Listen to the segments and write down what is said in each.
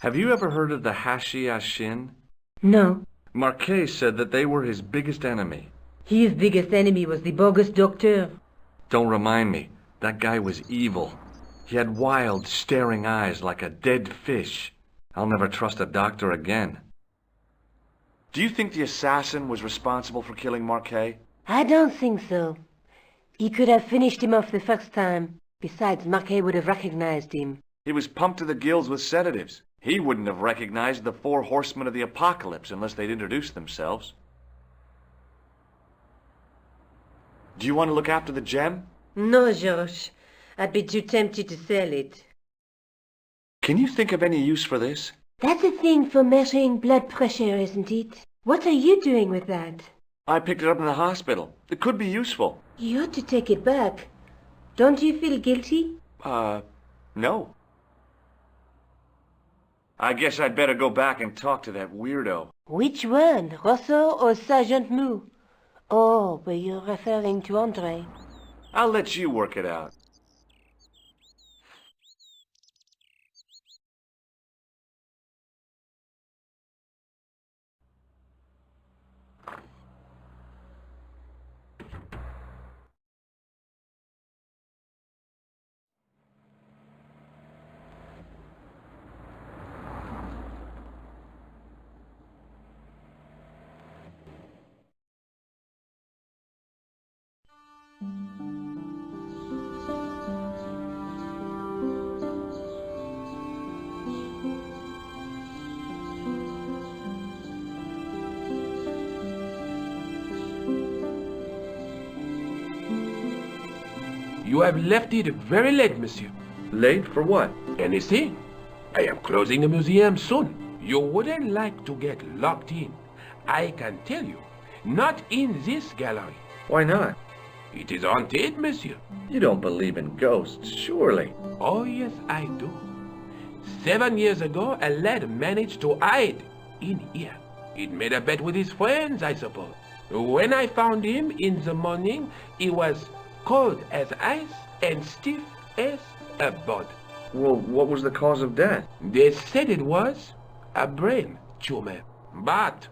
Have you ever heard of the Hashiashin? No. Marquet said that they were his biggest enemy. His biggest enemy was the bogus doctor. Don't remind me. That guy was evil. He had wild, staring eyes like a dead fish. I'll never trust a doctor again. Do you think the assassin was responsible for killing Marquet? I don't think so. He could have finished him off the first time. Besides, Marquet would have recognized him. He was pumped to the gills with sedatives. He wouldn't have recognized the 4 horsemen of the apocalypse unless they'd introduced themselves. Do you want to look after the gem? No, George. I'd be too tempted to sell it. Can you think of any use for this? That's a thing for measuring blood pressure, isn't it? What are you doing with that? I picked it up in the hospital. It could be useful. You ought to take it back. Don't you feel guilty? No. I guess I'd better go back and talk to that weirdo. Which one, Rousseau or Sergeant Mou? Oh, but you're referring to Andre. I'll let you work it out. You have left it very late, monsieur. Late for what? Anything? I am closing the museum soon. You wouldn't like to get locked in. I can tell you. Not in this gallery. Why not? It is haunted, monsieur. You don't believe in ghosts, surely. Oh, yes, I do. 7 years ago, a lad managed to hide in here. He'd made a bet with his friends, I suppose. When I found him in the morning, he was cold as ice and stiff as a board. Well, what was the cause of death? They said it was a brain tumor. But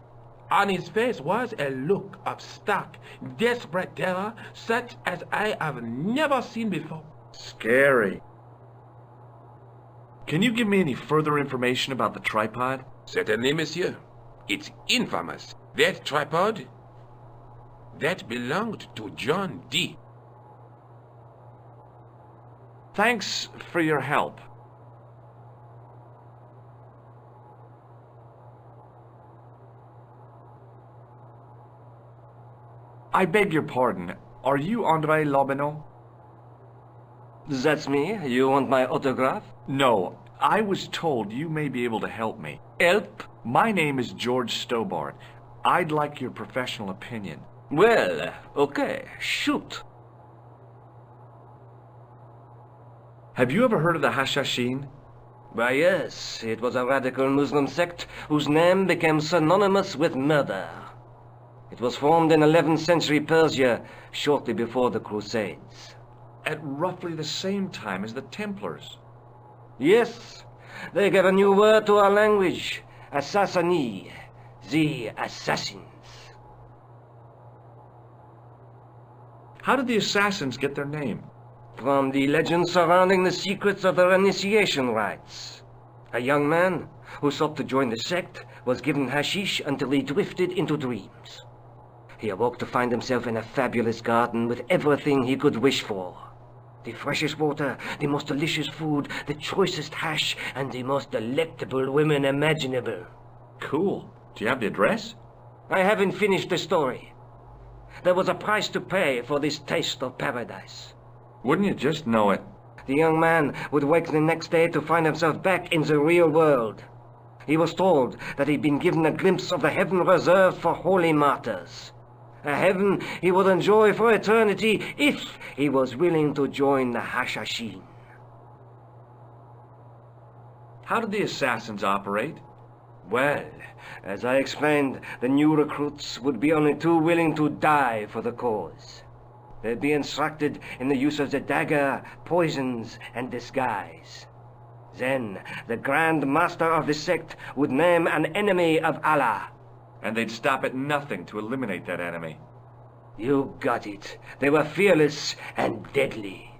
on his face was a look of stark, desperate terror such as I have never seen before. Scary. Can you give me any further information about the tripod? Certainly, monsieur. It's infamous. That tripod, that belonged to John D. Thanks for your help. I beg your pardon. Are you Andre Lobineau? That's me. You want my autograph? No. I was told you may be able to help me. Help? My name is George Stobbart. I'd like your professional opinion. Well, okay. Shoot. Have you ever heard of the Hashiashin? Why, yes. It was a radical Muslim sect whose name became synonymous with murder. It was formed in 11th century Persia, shortly before the Crusades. At roughly the same time as the Templars. Yes, they gave a new word to our language. Assassini, the assassins. How did the assassins get their name? From the legend surrounding the secrets of their initiation rites. A young man who sought to join the sect was given hashish until he drifted into dreams. He awoke to find himself in a fabulous garden with everything he could wish for. The freshest water, the most delicious food, the choicest hash, and the most delectable women imaginable. Cool. Do you have the address? I haven't finished the story. There was a price to pay for this taste of paradise. Wouldn't you just know it? The young man would wake the next day to find himself back in the real world. He was told that he'd been given a glimpse of the heaven reserved for holy martyrs. A heaven he would enjoy for eternity if he was willing to join the Hashiashin. How did the assassins operate? Well, as I explained, the new recruits would be only too willing to die for the cause. They'd be instructed in the use of the dagger, poisons, and disguise. Then the Grand Master of the sect would name an enemy of Allah. And they'd stop at nothing to eliminate that enemy. You got it. They were fearless and deadly.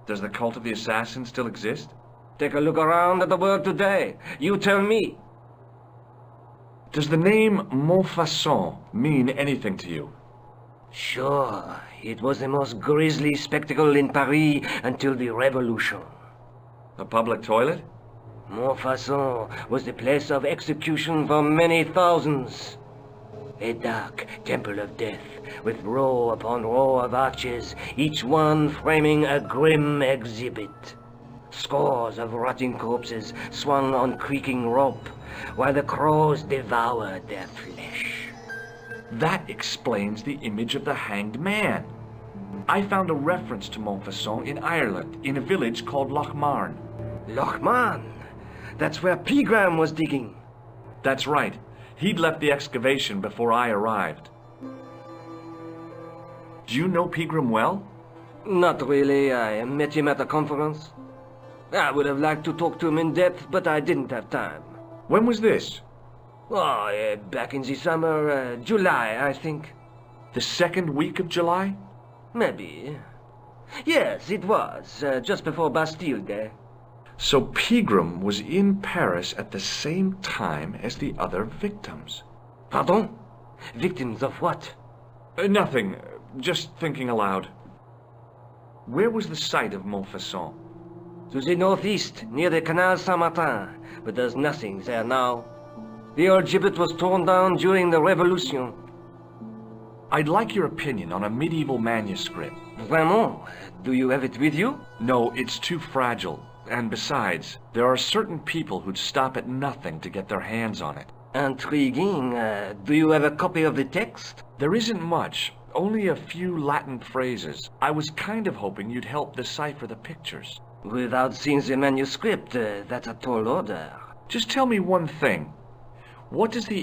Does the cult of the assassin still exist? Take a look around at the world today. You tell me. Does the name Montfaucon mean anything to you? Sure, it was the most grisly spectacle in Paris until the Revolution. A public toilet? Montfaucon was the place of execution for many thousands. A dark temple of death, with row upon row of arches, each one framing a grim exhibit. Scores of rotting corpses swung on creaking rope, while the crows devoured their flesh. That explains the image of the hanged man. I found a reference to Montfaucon in Ireland, in a village called Lochmarn. Lochmarn? That's where Pegram was digging. That's right. He'd left the excavation before I arrived. Do you know Pegram well? Not really. I met him at a conference. I would have liked to talk to him in depth, but I didn't have time. When was this? Oh, back in the summer, July, I think. The second week of July? Maybe. Yes, it was, just before Bastille Day. So Pegram was in Paris at the same time as the other victims. Pardon? Victims of what? Nothing. Just thinking aloud. Where was the site of Montfaucon? To the northeast, near the Canal Saint-Martin, but there's nothing there now. The old gibbet was torn down during the Revolution. I'd like your opinion on a medieval manuscript. Vraiment? Do you have it with you? No, it's too fragile. And besides, there are certain people who'd stop at nothing to get their hands on it. Intriguing. Do you have a copy of the text? There isn't much. Only a few Latin phrases. I was kind of hoping you'd help decipher the pictures. Without seeing the manuscript, that's a tall order. Just tell me one thing. What does the